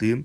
3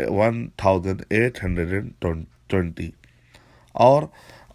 1820।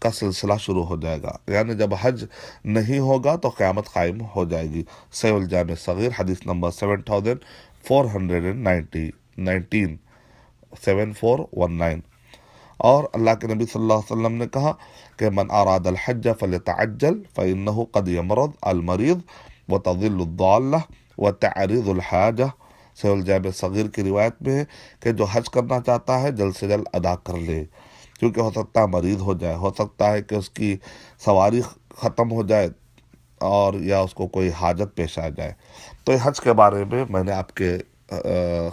کا سلسلہ شروع ہو جائے گا، یعنی جب حج نہیں ہوگا تو قیامت قائم ہو جائے گی۔ صحیح الجامع صغیر حدیث نمبر 7419، 7419۔ اور اللہ کے نبی صلی اللہ علیہ وسلم نے کہا کہ من اراد الحج فلیتعجل فإنه قد يمرض المریض وتضل الضالة وتعرض الحاجة۔ صحیح الجامع صغیر کی روایت میں ہے کہ جو حج کرنا چاہتا ہے جلد سے جلد ادا کر لے، کیونکہ ہو سکتا ہے مریض ہو جائے، ہو سکتا ہے کہ اس کی سواری ختم ہو جائے، اور یا اس کو کوئی حاجت پیش آ جائے۔ تو یہ حج کے بارے میں میں نے آپ کے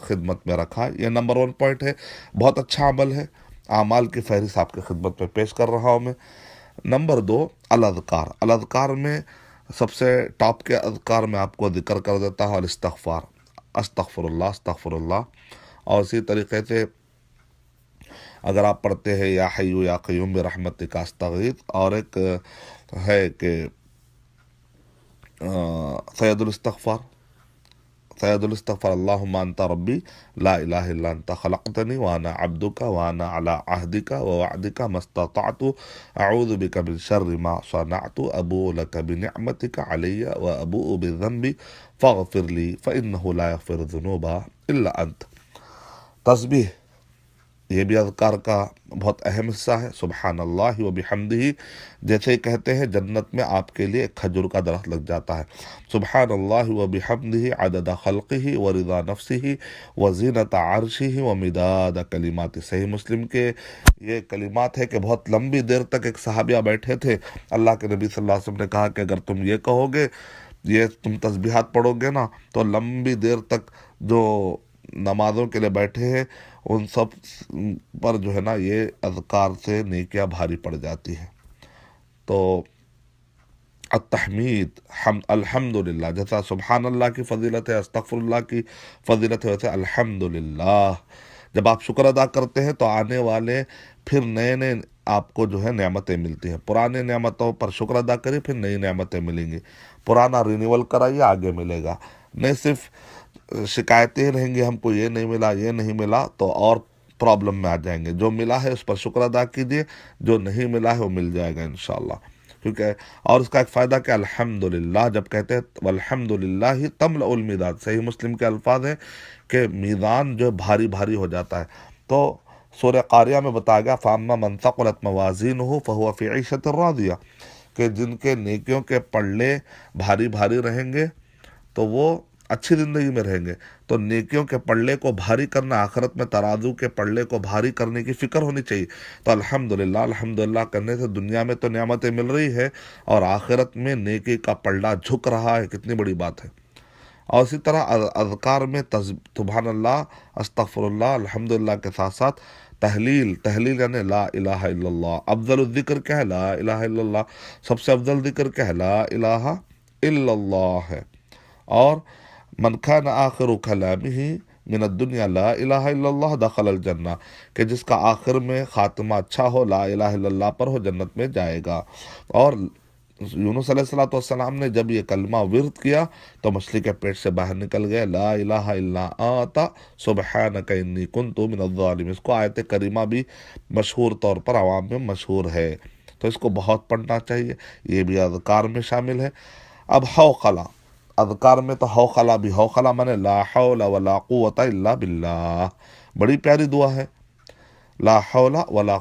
خدمت میں رکھا۔ یہ نمبر 1 پوائنٹ ہے، بہت اچھا عمل ہے، اعمال کی فہرست آپ کی خدمت میں پیش کر رہا ہوں میں۔ نمبر 2، الاذکار۔ الاذکار میں سب سے ٹاپ کے اذکار میں آپ کو ذکر کر دیتا ہوں الاستغفار، استغفر اللہ استغفر اللہ۔ اور اسی طریقے سے اگر آپ پڑھتے ہیں یا حی یا قیوم برحمتک استغیث، اور ایک ہے کہ سید الاستغفار، سید الاستغفار اللہم انت ربی لا الہ الا انت خلقتنی وانا عبدک وانا علی عہدک ووعدک ما استطعت اعوذ بک من شر ما صنعت ابوء لک بنعمتک علی وابوء بذنبی فاغفر لی فانہ لا یغفر الذنوب الا انت۔ تسبیح یہ بھی اذکار کا بہت اہم حصہ ہے۔ سبحان اللہ و بحمدہ، جیسے ہی کہتے ہیں جنت میں آپ کے لیے ایک کھجور کا درخت لگ جاتا ہے۔ سبحان اللہ و بحمدہ عدد خلقہ و رضا نفسہ و زینت عرشہ و مداد کلمات۔ صحیح مسلم کے یہ کلمات ہے کہ بہت لمبی دیر تک ایک صحابیہ بیٹھے تھے، اللہ کے نبی صلی اللہ علیہ وسلم نے کہا کہ اگر تم یہ کہو گے، یہ تم تسبیحات پڑھو گے نا، تو لمبی دیر تک جو نمازوں کے لیے بیٹھے ہیں ان سب پر جو ہے نا یہ اذکار سے نیکیاں بھاری پڑ جاتی ہیں۔ تو التحمید، الحمدللہ، جیسا سبحان اللہ کی فضیلت ہے، استغفر اللہ کی فضیلت ہے، ویسے الحمدللہ جب آپ شکر ادا کرتے ہیں تو آنے والے پھر نئے نئے آپ کو جو ہے نعمتیں ملتی ہیں۔ پرانے نعمتوں پر شکر ادا کریے، پھر نئی نعمتیں ملیں گی۔ پرانا رینیول کرائیے، آگے ملے گا، نہیں صرف شکایتیں رہیں گی ہم کو یہ نہیں ملا یہ نہیں ملا، تو اور پرابلم میں آ جائیں گے۔ جو ملا ہے اس پر شکر ادا کیجیے، جو نہیں ملا ہے وہ مل جائے گا انشاءاللہ، کیونکہ اور اس کا ایک فائدہ کہ الحمدللہ جب کہتے ہیں والحمدللہ تملأ المیزان، صحیح مسلم کے الفاظ ہیں کہ میزان جو بھاری بھاری ہو جاتا ہے۔ تو سورہ قاریہ میں بتایا گیا فَأَمَّا مَنْ ثَقُلَتْ مَوَازِينُهُ فَهُوَ فِي عِيشَةٍ رَاضِيَةٍ، کہ جن کے نیکیوں کے پلڑے بھاری بھاری رہیں گے تو وہ اچھی زندگی میں رہیں گے۔ تو نیکیوں کے پلڑے کو بھاری کرنا، آخرت میں ترازو کے پلڑے کو بھاری کرنے کی فکر ہونی چاہیے۔ تو الحمدللہ الحمدللہ کرنے سے دنیا میں تو نعمتیں مل رہی ہے، اور آخرت میں نیکی کا پلڑا جھک رہا ہے، کتنی بڑی بات ہے۔ اور اسی طرح اذکار میں سبحان اللہ، استغفر اللہ، الحمدللہ کے ساتھ ساتھ تحلیل یعنی لا الہ الا اللہ۔ افضل الذکر کیا ہے؟ لا الہ الا اللہ۔ سب سے افضل ذکر کیا ہے؟ لا الہ الا اللہ ہے۔ اور من کان آخر کلامہ من الدنیا لا الہ الا اللہ دخل الجنہ، کہ جس کا آخر میں خاتمہ اچھا ہو، لا الہ الا اللہ پر ہو، جنت میں جائے گا۔ اور یونس علیہ السلام نے جب یہ کلمہ ورد کیا تو مچھلی کے پیٹ سے باہر نکل گئے، لا الہ الا انت سبحانک انی کنت من الظالمین۔ اس کو آیت کریمہ بھی مشہور طور پر عوام میں مشہور ہے، تو اس کو بہت پڑھنا چاہیے، یہ بھی اذکار میں شامل ہے۔ اب حوقلہ، اذکار میں تو حوقلہ بھی، حوقلہ مانے لا حول ولا قوت الا باللہ، بڑی پیاری دعا ہے۔ لا حول ولا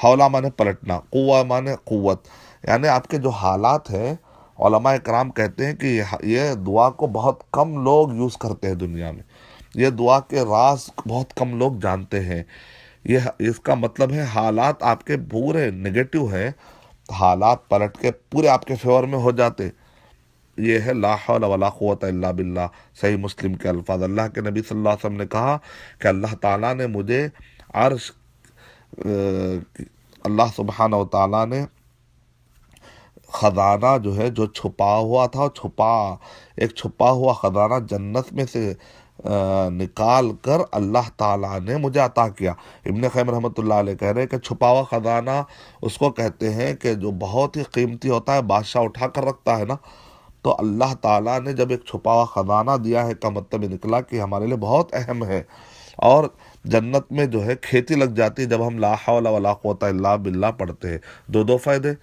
حولہ مانے پلٹنا، قوہ مانے قوت، یعنی آپ کے جو حالات ہیں، علماء اکرام کہتے ہیں کہ یہ دعا کو بہت کم لوگ یوز کرتے ہیں دنیا میں، یہ دعا کے راز بہت کم لوگ جانتے ہیں۔ یہ اس کا مطلب ہے حالات آپ کے پورے نگیٹو ہیں، حالات پلٹ کے پورے آپ کے فیور میں ہو جاتے، یہ ہے لا حول ولا قوت الا باللہ۔ صحیح مسلم کے الفاظ، اللہ کے نبی صلی اللہ علیہ وسلم نے کہا کہ اللہ تعالیٰ نے مجھے عرش، اللہ سبحانہ و تعالیٰ نے خزانہ جو ہے جو چھپا ہوا تھا، ایک چھپا ہوا خزانہ جنت میں سے نکال کر اللہ تعالیٰ نے مجھے عطا کیا۔ ابن قیم رحمۃ اللہ علیہ کہہ رہے ہیں کہ چھپا ہوا خزانہ اس کو کہتے ہیں کہ جو بہت ہی قیمتی ہوتا ہے، بادشاہ اٹھا کر رکھتا ہے نا، تو اللہ تعالیٰ نے جب ایک چھپا ہوا خزانہ دیا ہے کا مطلب نکلا کہ ہمارے لیے بہت اہم ہے، اور جنت میں جو ہے کھیتی لگ جاتی ہے جب ہم لا حول ولا قوت الا باللہ پڑھتے ہیں۔ دو فائدے،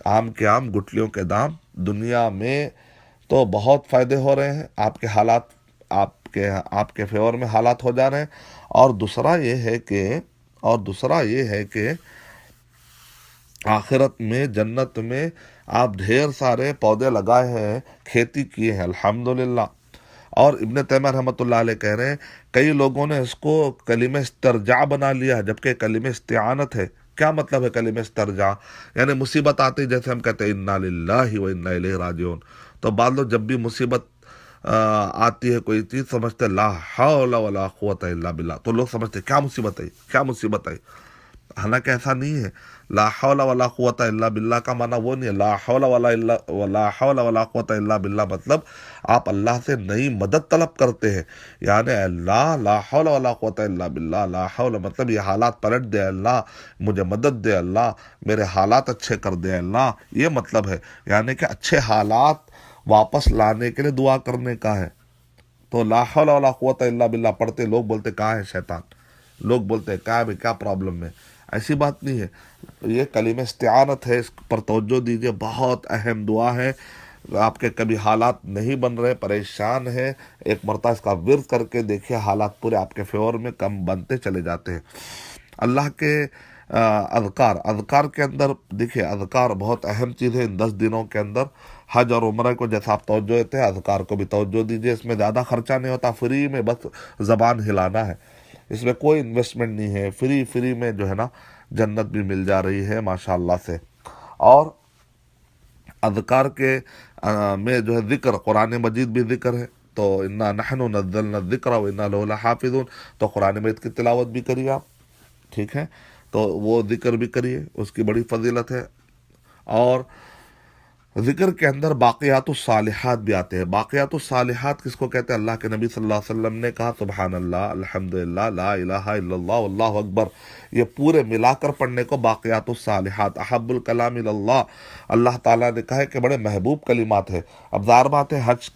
آم کے آم گٹلیوں کے دام، دنیا میں تو بہت فائدے ہو رہے ہیں، آپ کے حالات آپ کے فیور میں حالات ہو جا رہے ہیں، اور دوسرا یہ ہے کہ آخرت میں جنت میں آپ ڈھیر سارے پودے لگائے ہیں، کھیتی کیے ہیں الحمدللہ۔ اور ابن تیمیہ رحمۃ اللہ علیہ کہہ رہے ہیں کئی لوگوں نے اس کو کلمہ استرجاع بنا لیا ہے، جبکہ کلمہ استعانت ہے۔ کیا مطلب ہے کلمہ استرجاع؟ یعنی مصیبت آتی جیسے ہم کہتے ہیں انا للہ و انا الیہ راجعون، تو بعض لوگ جب بھی مصیبت آتی ہے کوئی چیز سمجھتے لا حول ولا قوت الا باللہ، تو لوگ سمجھتے کیا مصیبت ہے، کیا مصیبت ہے، حالانکہ ایسا نہیں ہے۔ لا حول ولا قوت الا باللہ کا معنی وہ نہیں ہے۔ لا حول ولا قوت الا باللہ مطلب آپ اللہ سے نئی مدد طلب کرتے ہیں، یعنی اللہ لا حول ولا قوت الا باللہ، لا حول مطلب یہ حالات پلٹ دے اللہ، مجھے مدد دے اللہ، میرے حالات اچھے کر دے اللہ، یہ مطلب ہے، یعنی کہ اچھے حالات واپس لانے کے لیے دعا کرنے کا ہے۔ تو لا حول ولا قوت الا باللہ پڑھتے لوگ بولتے کہاں ہے شیطان، لوگ بولتے ہیں کیا پرابلم ہے، ایسی بات نہیں ہے، یہ کلمہ استعانت ہے، اس پر توجہ دیجئے، بہت اہم دعا ہے۔ آپ کے کبھی حالات نہیں بن رہے، پریشان ہیں، ایک مرتبہ اس کا ورد کر کے دیکھیے، حالات پورے آپ کے فیور میں کم بنتے چلے جاتے ہیں۔ اللہ کے اذکار کے اندر دیکھیے، اذکار بہت اہم چیز ہے ان 10 دنوں کے اندر۔ حج اور عمرہ کو جیسا آپ توجہ دیتے ہیں، اذکار کو بھی توجہ دیجیے، اس میں زیادہ خرچہ نہیں ہوتا، فری میں بس زبان ہلانا ہے، اس میں کوئی انویسٹمنٹ نہیں ہے، فری میں جو ہے نا جنت بھی مل جا رہی ہے ماشاءاللہ سے۔ اور اذکار کے میں جو ہے ذکر، قرآن مجید بھی ذکر ہے، تو انا نحن نزلنا الذکر و انا لہ لحافظون، تو قرآن مجید کی تلاوت بھی کریے آپ، ٹھیک ہے، تو وہ ذکر بھی کریے، اس کی بڑی فضیلت ہے۔ اور ذکر کے اندر باقیات الصالحات بھی آتے ہیں۔ باقیات الصالحات کس کو کہتے ہیں؟ اللہ کے نبی صلی اللہ علیہ وسلم نے کہا سبحان اللہ، الحمدللہ، لا الہ الا اللہ، واللہ اکبر، یہ پورے ملا کر پڑھنے کو باقیات الصالحات، احب الکلام اللہ، اللہ تعالیٰ نے کہا ہے کہ بڑے محبوب کلمات ہے۔ اب ظاہر بات ہے حج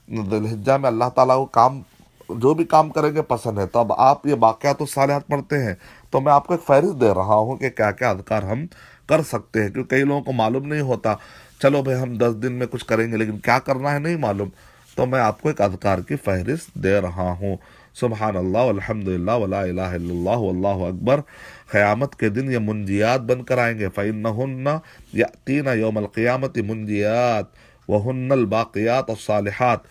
ذی الحجہ میں اللہ تعالیٰ کو جو بھی کام کریں گے پسند ہے، تو اب آپ یہ باقیات الصالحات پڑھتے ہیں، تو میں آپ کو ایک فہرست دے رہا ہوں کہ کیا کیا اذکار ہم کر سکتے ہیں، کیونکہ کئی لوگوں کو معلوم نہیں ہوتا، چلو بھائی ہم 10 دن میں کچھ کریں گے لیکن کیا کرنا ہے نہیں معلوم، تو میں آپ کو ایک اذکار کی فہرست دے رہا ہوں۔ سبحان اللہ والحمدللہ ولا الہ الا اللہ واللہ اکبر، قیامت کے دن یہ منجیات بن کر آئیں گے، فإنہن یأتین یوم القیامت منجیات وہن الباقیات الصالحات،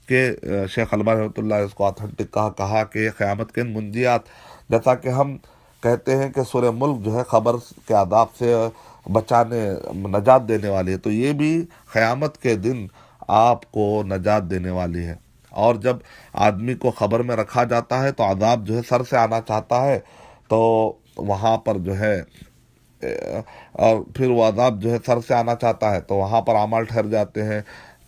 کہ شیخ البانی رحمۃ اللہ اس کو آتھنٹک کہا کہ یہ قیامت کے منجیات، جیسا کہ ہم کہتے ہیں کہ سورہ ملک جو ہے خبر کے عذاب سے بچانے، نجات دینے والی ہے، تو یہ بھی قیامت کے دن آپ کو نجات دینے والی ہے۔ اور جب آدمی کو خبر میں رکھا جاتا ہے تو عذاب جو ہے سر سے آنا چاہتا ہے، تو وہاں پر جو ہے اور پھر وہ عذاب جو ہے سر سے آنا چاہتا ہے تو وہاں پر اعمال ٹھہر جاتے ہیں،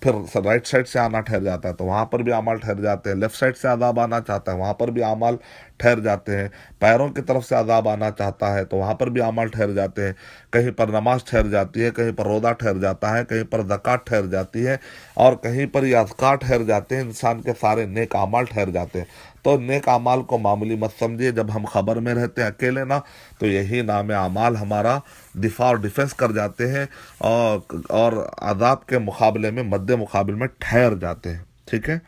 پھر رائٹ سائڈ سے آنا ٹھہر جاتا ہے تو وہاں پر بھی اعمال ٹھہر جاتے ہیں، لیفٹ سائڈ سے عذاب آنا چاہتا ہے وہاں پر بھی اعمال ٹھہر جاتے ہیں، پیروں کی طرف سے عذاب آنا چاہتا ہے تو وہاں پر بھی اعمال ٹھہر جاتے ہیں، کہیں پر نماز ٹھہر جاتی ہے، کہیں پر روزہ ٹھہر جاتا ہے، کہیں پر زکوٰۃ ٹھہر جاتی ہے، اور کہیں پر یہ اذکار ٹھہر جاتے ہیں، انسان کے سارے نیک اعمال ٹھہر جاتے ہیں۔ تو نیک اعمال کو معمولی مت سمجھیے، جب ہم خبر میں رہتے ہیں اکیلے نا، تو یہی نام اعمال ہمارا دفاع اور ڈیفنس کر جاتے ہیں، اور عذاب کے مقابلے میں مد مقابل میں ٹھہر جاتے ہیں، ٹھیک ہے۔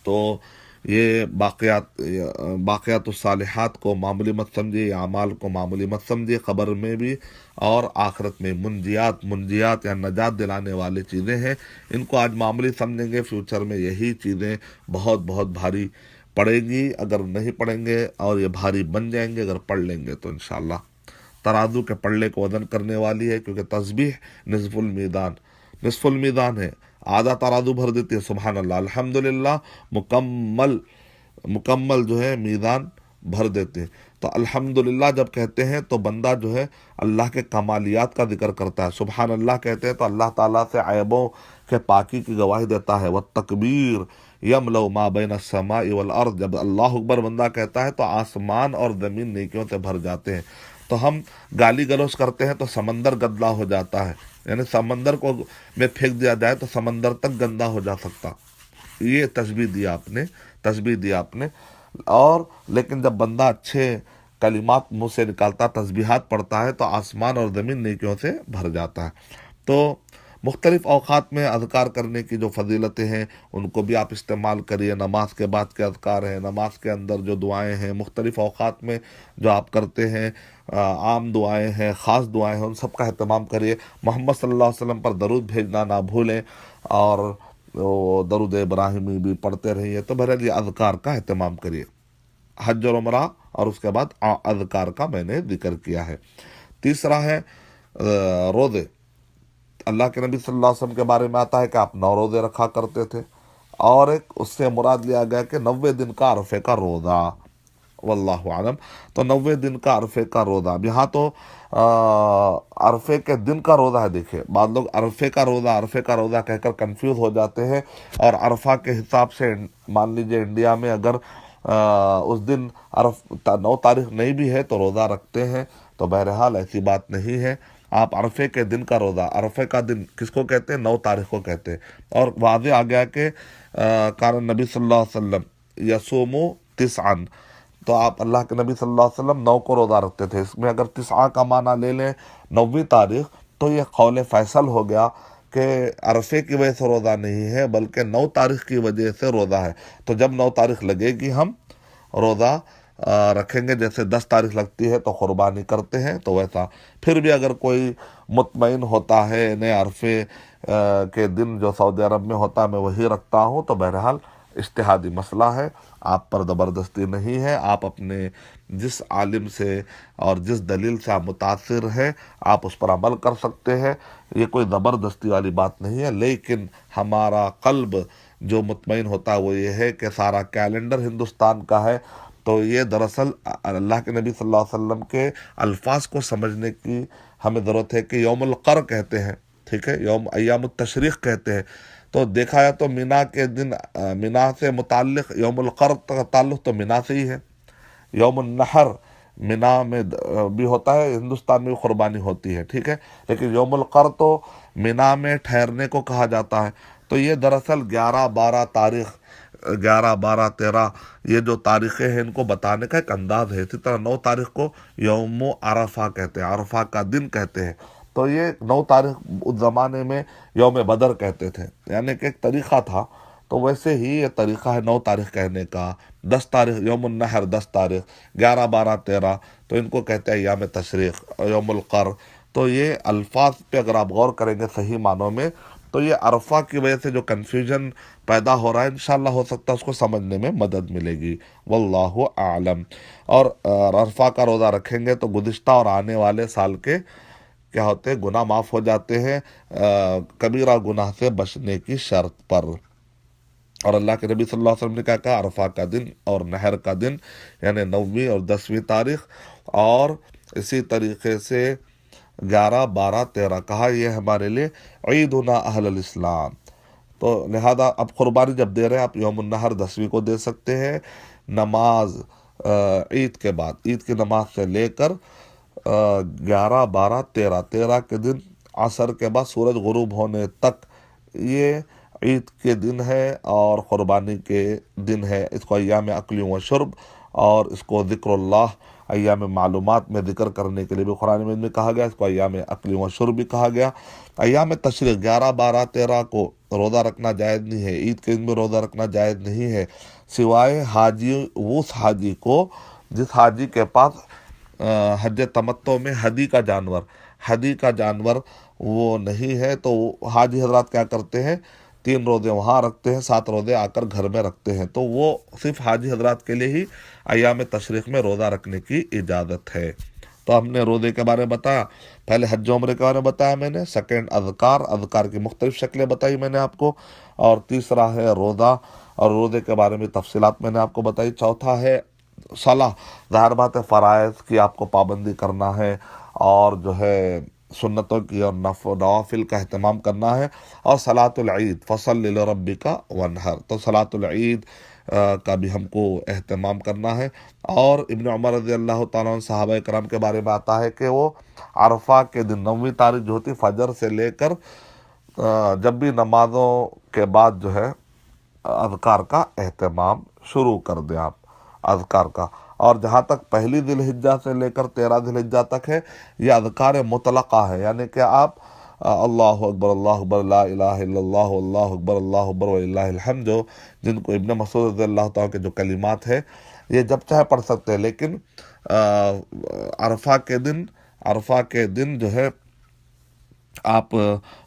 تو یہ باقیات الصالحات کو معمولی مت سمجھیے، اعمال کو معمولی مت سمجھیے، خبر میں بھی اور آخرت میں منجیات یا نجات دلانے والی چیزیں ہیں، ان کو آج معمولی سمجھیں گے، فیوچر میں یہی چیزیں بہت بہت بھاری پڑے گی اگر نہیں پڑھیں گے، اور یہ بھاری بن جائیں گے اگر پڑھ لیں گے تو انشاءاللہ۔ ترازو کے پلڑے کو وزن کرنے والی ہے، کیونکہ تسبیح نصف المیدان ہے، آدھا ترازو بھر دیتی ہے، سبحان اللہ الحمدللہ مکمل جو ہے میزان بھر دیتے ہیں۔ تو الحمدللہ جب کہتے ہیں تو بندہ جو ہے اللہ کے کمالیات کا ذکر کرتا ہے، سبحان اللہ کہتے ہیں تو اللہ تعالیٰ سے عیبوں کے پاکی کی گواہی دیتا ہے، والتکبیر یملأ ما بین السماء والارض، جب اللہ اکبر بندہ کہتا ہے تو آسمان اور زمین نیکیوں سے بھر جاتے ہیں۔ تو ہم گالی گلوچ کرتے ہیں تو سمندر گندا ہو جاتا ہے، یعنی سمندر کو میں پھینک دیا جائے تو سمندر تک گندا ہو جا سکتا، یہ تشبیہ دیا آپ نے۔ اور لیکن جب بندہ اچھے کلمات منہ سے نکالتا، تسبیحات پڑھتا ہے، تو آسمان اور زمین نیکیوں سے بھر جاتا ہے۔ تو مختلف اوقات میں اذکار کرنے کی جو فضیلتیں ہیں ان کو بھی آپ استعمال کریے۔ نماز کے بعد کے اذکار ہیں، نماز کے اندر جو دعائیں ہیں، مختلف اوقات میں جو آپ کرتے ہیں، عام دعائیں ہیں، خاص دعائیں ہیں، ان سب کا اہتمام کریے۔ محمد صلی اللہ علیہ وسلم پر درود بھیجنا نہ بھولیں، اور وہ درود ابراہیمی بھی پڑھتے رہیے۔ تو بہرحال یہ اذکار کا اہتمام کریے۔ حج اور عمرہ اور اس کے بعد اذکار کا میں نے ذکر کیا ہے۔ تیسرا ہے روزے۔ اللہ کے نبی صلی اللہ علیہ وسلم کے بارے میں آتا ہے کہ آپ 9 روزے رکھا کرتے تھے، اور ایک اس سے مراد لیا گیا کہ 90 دن کا عرفے کا روزہ، واللہ عالم۔ تو 90 دن کا عرفے کا روزہ، اب یہاں تو عرفے کے دن کا روزہ ہے۔ دیکھیں بعض لوگ عرفے کا روزہ کہہ کر کنفیوز ہو جاتے ہیں، اور عرفہ کے حساب سے مان لیجئے انڈیا میں اگر اس دن 9 تاریخ نہیں بھی ہے تو روزہ رکھتے ہیں، تو بہرحال ایسی بات نہیں ہے۔ آپ عرفے کے دن کا روزہ، عرفے کا دن کس کو کہتے ہیں؟ 9 تاریخ کو کہتے ہیں۔ اور واضح آ گیا کہ کان نبی صلی اللہ علیہ وسلم یصوم تسعا، تو آپ اللہ کے نبی صلی اللہ علیہ وسلم 9 کو روزہ رکھتے تھے۔ اس میں اگر تسعہ کا معنی لے لیں 9ویں تاریخ، تو یہ قول فیصل ہو گیا کہ عرفے کی وجہ سے روزہ نہیں ہے بلکہ 9 تاریخ کی وجہ سے روزہ ہے۔ تو جب 9 تاریخ لگے گی ہم روزہ رکھیں گے، جیسے 10 تاریخ لگتی ہے تو قربانی کرتے ہیں، تو ویسا پھر بھی اگر کوئی مطمئن ہوتا ہے انہیں عرفے کے دن جو سعودی عرب میں ہوتا ہے میں وہی رکھتا ہوں، تو بہرحال اجتہادی مسئلہ ہے، آپ پر زبردستی نہیں ہے۔ آپ اپنے جس عالم سے اور جس دلیل سے آپ متاثر ہیں آپ اس پر عمل کر سکتے ہیں، یہ کوئی زبردستی والی بات نہیں ہے۔ لیکن ہمارا قلب جو مطمئن ہوتا ہے وہ یہ ہے کہ سارا کیلنڈر ہندوستان کا ہے، تو یہ دراصل اللہ کے نبی صلی اللہ علیہ وسلم کے الفاظ کو سمجھنے کی ہمیں ضرورت ہے کہ یوم القر کہتے ہیں، ٹھیک ہے، ایام التشریق کہتے ہیں۔ تو دیکھا ہے تو مینا کے دن، مینا سے متعلق یوم القر کا تعلق تو مینا سے ہی ہے۔ یوم النحر مینا میں بھی ہوتا ہے، ہندوستان میں بھی قربانی ہوتی ہے، ٹھیک ہے، لیکن یوم القر تو مینا میں ٹھہرنے کو کہا جاتا ہے۔ تو یہ دراصل 11 12 تاریخ، 11 12 13 یہ جو تاریخیں ہیں ان کو بتانے کا ایک انداز ہے۔ اسی طرح 9 تاریخ کو یوم عرفہ کہتے ہیں، عرفہ کا دن کہتے ہیں۔ تو یہ 9 تاریخ اس زمانے میں یوم بدر کہتے تھے، یعنی کہ ایک طریقہ تھا۔ تو ویسے ہی یہ طریقہ ہے 9 تاریخ کہنے کا، 10 تاریخ یوم النحر، 10 تاریخ، 11 12 13 تو ان کو کہتے ہیں ایام تشریق، یوم القر۔ تو یہ الفاظ پہ اگر آپ غور کریں گے صحیح معنوں میں، تو یہ عرفہ کی وجہ سے جو کنفیوژن پیدا ہو رہا ہے انشاءاللہ ہو سکتا ہے اس کو سمجھنے میں مدد ملے گی، واللہ اعلم۔ اور عرفہ کا روزہ رکھیں گے تو گزشتہ اور آنے والے سال کے کیا ہوتے ہیں؟ گناہ معاف ہو جاتے ہیں، کبیرہ گناہ سے بچنے کی شرط پر۔ اور اللہ کے نبی صلی اللہ علیہ وسلم نے کیا کہا؟ عرفہ کا دن اور نحر کا دن، یعنی 9ویں اور 10ویں تاریخ، اور اسی طریقے سے 11 12 13 کہا، یہ ہمارے لیے عیدنا اہل الاسلام۔ تو لہذا اب قربانی جب دے رہے ہیں آپ یوم النحر 10ویں کو دے سکتے ہیں، نماز عید کے بعد، عید کی نماز سے لے کر 11 12 13 کے دن عصر کے بعد سورج غروب ہونے تک یہ عید کے دن ہے اور قربانی کے دن ہے۔ اس کو ایام اکل و شرب، اور اس کو ذکر اللہ ایام معلومات میں ذکر کرنے کے لیے بھی قرآن مجید میں کہا گیا، اس کو ایام اکل و شرب بھی کہا گیا۔ ایام تشریق 11 12 13 کو روزہ رکھنا جائز نہیں ہے، عید کے دن میں روزہ رکھنا جائز نہیں ہے، سوائے حاجی، اس حاجی کو جس حاجی کے پاس حج تمتع میں ہدی کا جانور وہ نہیں ہے، تو حاجی حضرات کیا کرتے ہیں؟ 3 روزے وہاں رکھتے ہیں، 7 روزے آ کر گھر میں رکھتے ہیں۔ تو وہ صرف حاجی حضرات کے لیے ہی ایام تشریق میں روزہ رکھنے کی اجازت ہے۔ تو ہم نے روزے کے بارے میں بتایا، پہلے حج و عمرے کے بارے میں بتایا میں نے، سیکنڈ اذکار کی مختلف شکلیں بتائی میں نے آپ کو، اور تیسرا ہے روزہ، اور روزے کے بارے میں تفصیلات میں نے آپ کو بتائی۔ چوتھا ہے صلاح، ظاہر بات ہے فرائض کی آپ کو پابندی کرنا ہے، اور جو ہے سنتوں کی اور نوافل کا اہتمام کرنا ہے، اور صلاۃ العید فصلی لربک وانحر، تو صلاۃ العید کا بھی ہم کو اہتمام کرنا ہے۔ اور ابن عمر رضی اللہ تعالیٰ عنہ صحابہ کرام کے بارے میں آتا ہے کہ وہ عرفہ کے دن 9ویں تاریخ جو ہوتی فجر سے لے کر جب بھی نمازوں کے بعد جو ہے اذکار کا اہتمام شروع کر دیں آپ، اذکار کا۔ اور جہاں تک پہلی ذی الحجہ سے لے کر 13 ذی الحجہ تک ہے، یہ اذکار مطلقہ ہے، یعنی کہ آپ اللہ اکبر لا الہ الا اللہ اللہ اکبر وللہ الحمد، جو جن کو ابن مسعود رضی اللہ تعالیٰ کے جو کلمات ہے یہ جب چاہے پڑھ سکتے ہیں، لیکن عرفہ کے دن جو ہے آپ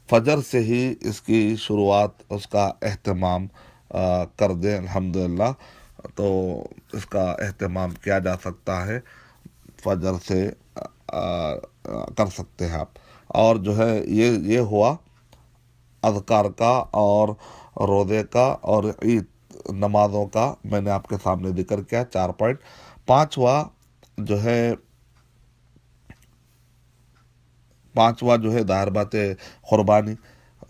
فجر سے ہی اس کی شروعات، اس کا اہتمام کر دیں الحمدللہ، تو اس کا اہتمام کیا جا سکتا ہے، فجر سے کر سکتے ہیں آپ۔ اور جو ہے یہ ہوا اذکار کا اور روزے کا اور عید نمازوں کا، میں نے آپ کے سامنے ذکر کیا 4 پوائنٹ۔ پانچواں جو ہے ظاہر بات ہے قربانی،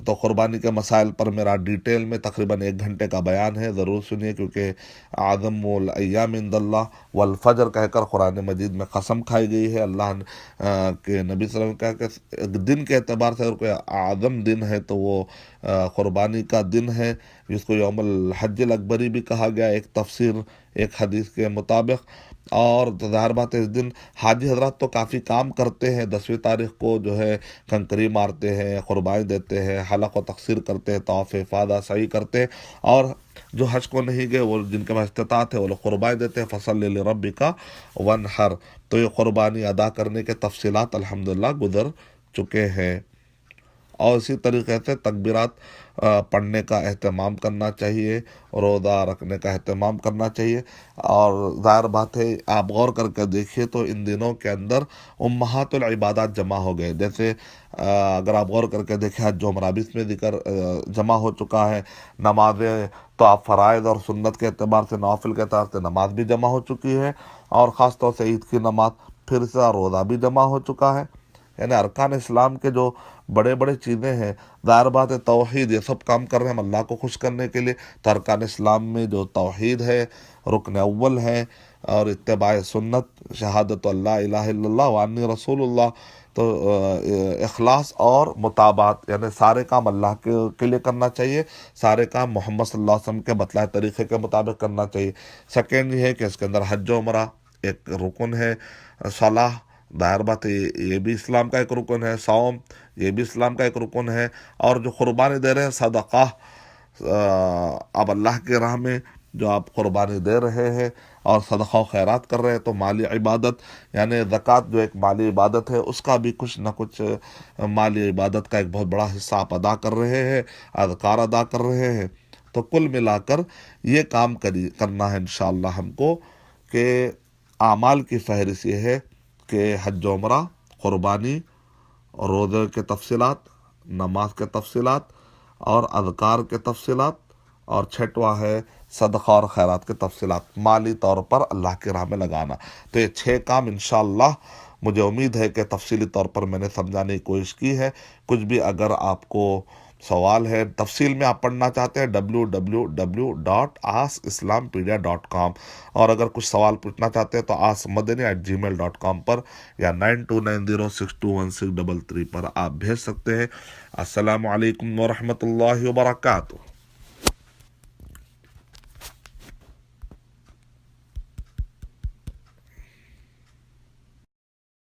تو قربانی کے مسائل پر میرا ڈیٹیل میں تقریباً 1 گھنٹے کا بیان ہے، ضرور سنیے، کیونکہ اعظم الایام عند اللہ والفجر کہہ کر قرآن مجید میں قسم کھائی گئی ہے۔ اللہ کے نبی صلی اللہ علیہ وسلم نے کہا کہ دن کے اعتبار سے اگر کوئی اعظم دن ہے تو وہ قربانی کا دن ہے، جس کو یوم الحج الاکبری بھی کہا گیا، ایک تفسیر ایک حدیث کے مطابق۔ اور ظاہر بات ہے اس دن حاجی حضرات تو کافی کام کرتے ہیں، 10ویں تاریخ کو جو ہے کنکری مارتے ہیں، قربانی دیتے ہیں، حلق و تقصیر کرتے ہیں، طواف افاضہ سعی کرتے ہیں، اور جو حج کو نہیں گئے وہ جن کے پاس استطاعت ہے وہ لوگ قربانی دیتے ہیں، فصل لربک وانحر۔ تو یہ قربانی ادا کرنے کے تفصیلات الحمدللہ گزر چکے ہیں۔ اور اسی طریقے سے تکبیرات پڑھنے کا اہتمام کرنا چاہیے، روزہ رکھنے کا اہتمام کرنا چاہیے۔ اور ظاہر بات ہے آپ غور کر کے دیکھیے تو ان دنوں کے اندر امہات العبادات جمع ہو گئے، جیسے اگر آپ غور کر کے دیکھیں حج و عمرہ بھی اس میں ذکر جمع ہو چکا ہے، نمازیں تو آپ فرائض اور سنت کے اعتبار سے، نوافل کے اعتبار سے نماز بھی جمع ہو چکی ہے، اور خاص طور سے عید کی نماز، پھر سے روزہ بھی جمع ہو چکا ہے۔ یعنی ارکان اسلام کے جو بڑے بڑے چیزیں ہیں، ظاہر بات ہے توحید، یہ سب کام کر رہے ہیں ہم اللہ کو خوش کرنے کے لیے، تو ارکان اسلام میں جو توحید ہے رکن اول ہے، اور اتباع سنت، شہادت اللہ الہ الا اللہ وانی رسول اللہ، تو اخلاص اور متابعت، یعنی سارے کام اللہ کے لیے کرنا چاہیے، سارے کام محمد صلی اللہ علیہ وسلم کے بتلائے طریقے کے مطابق کرنا چاہیے۔ سیکنڈ یہ ہے کہ اس کے اندر حج و عمرہ ایک رکن ہے، صلاح ظاہر بات ہے یہ بھی اسلام کا ایک رکن ہے، صوم یہ بھی اسلام کا ایک رکن ہے، اور جو قربانی دے رہے ہیں صدقہ، اب اللہ کے راہ میں جو آپ قربانی دے رہے ہیں اور صدقہ و خیرات کر رہے ہیں تو مالی عبادت، یعنی زکوٰۃ جو ایک مالی عبادت ہے اس کا بھی کچھ نہ کچھ مالی عبادت کا ایک بہت بڑا حصہ آپ ادا کر رہے ہیں، اذکار ادا کر رہے ہیں۔ تو کل ملا کر یہ کام کرنا ہے انشاءاللہ ہم کو، کہ اعمال کی فہرست یہ ہے کہ حج و عمرہ، قربانی، روزے کے تفصیلات، نماز کے تفصیلات، اور اذکار کے تفصیلات، اور چھٹواں ہے صدقہ اور خیرات کے تفصیلات، مالی طور پر اللہ کی راہ میں لگانا۔ تو یہ 6 کام انشاءاللہ مجھے امید ہے کہ تفصیلی طور پر میں نے سمجھانے کی کوشش کی ہے۔ کچھ بھی اگر آپ کو سوال ہے، تفصیل میں آپ پڑھنا چاہتے ہیں www.askislampedia.com، اور اگر کچھ سوال پوچھنا چاہتے ہیں تو askmadani@gmail.com پر یا 9290621633 پر آپ بھیج سکتے ہیں۔ السلام علیکم ورحمۃ اللہ وبرکاتہ۔